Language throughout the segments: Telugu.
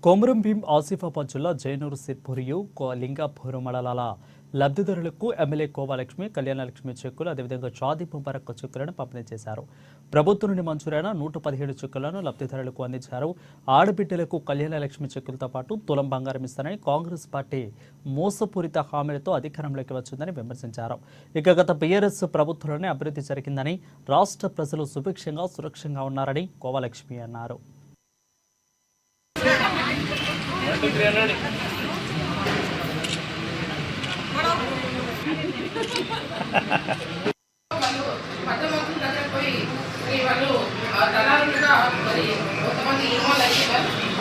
కొమరం భీం ఆసిఫాబాద్ జిల్లా జైనూరు సిర్పూరియు లింగాపూర్ మండలాల లబ్ధిదారులకు ఎమ్మెల్యే కోవాలక్ష్మి కళ్యాణలక్ష్మి చెక్కులు అదేవిధంగా షాదీ ముబారక్ చెక్కులను పంపిణీ చేశారు. ప్రభుత్వం నుండి మంజూరైన 117 చెక్కులను లబ్ధిదారులకు అందించారు. ఆడబిడ్డలకు కళ్యాణలక్ష్మి చెక్కులతో పాటు తులం బంగారం ఇస్తారని కాంగ్రెస్ పార్టీ మోసపూరిత హామీలతో అధికారంలోకి వచ్చిందని విమర్శించారు. ఇక గత బీఆర్ఎస్ ప్రభుత్వంలోనే అభివృద్ధి జరిగిందని, రాష్ట్ర ప్రజలు సుభిక్షంగా సురక్షంగా ఉన్నారని కోవాలక్ష్మి అన్నారు.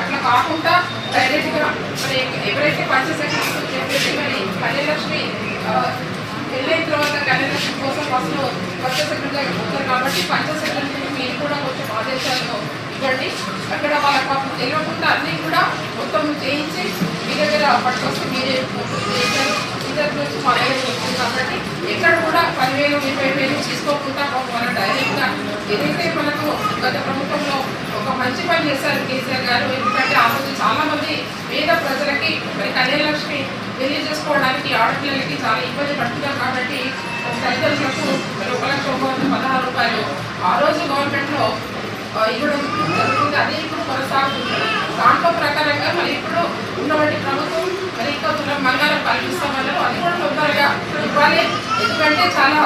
అట్లా కాకుండా డైరెక్ట్గా మరి ఎవరైతే పంచశక్తి చెప్పేసి మరి కళ్యాణలక్ష్మి వెళ్ళిన తర్వాత కళ్యాణలక్ష్మి కోసం ఫస్ట్ పంచశక్తిగా పోతారు కాబట్టి పంచశక్తి మీరు కూడా కొంచెం ఆదేశాలు ఇవ్వండి. అక్కడ వాళ్ళ పాపం తెలియకుండా అన్నీ కూడా మొత్తం చేయించి మీ దగ్గర పట్టుకొస్తే మీరే చేశారు. ఇద్దరు నుంచి మా దగ్గర వస్తుంది కాబట్టి ఎక్కడ కూడా 10,000, 20,000 తీసుకోకుండా మన డైరెక్ట్గా ఏదైతే మనకు గత ప్రభుత్వంలో ఒక మంచి పని చేశారు కేసీఆర్ గారు. ఎందుకంటే ఆ రోజు చాలా మంది పేద ప్రజలకి మరి కళ్యాణలక్ష్మి తెలియజేసుకోవడానికి ఆడపిల్లలకి చాలా ఇబ్బంది పడుతున్నారు కాబట్టి తల్లిదండ్రులకు మరి 1,16,000 రూపాయలు ఆ రోజు గవర్నమెంట్లో ఇవ్వడం జరుగుతుంది. అదే ఇప్పుడు కొనసాగుతుంది. దాంట్లో ప్రకారంగా మరి ఇప్పుడు ఉన్నటువంటి ప్రభుత్వం మరి ఇంకా తులం బంగారం కల్పిస్తామన్నారు. అది కూడా తొందరగా ఇవ్వాలి. ఎందుకంటే చాలా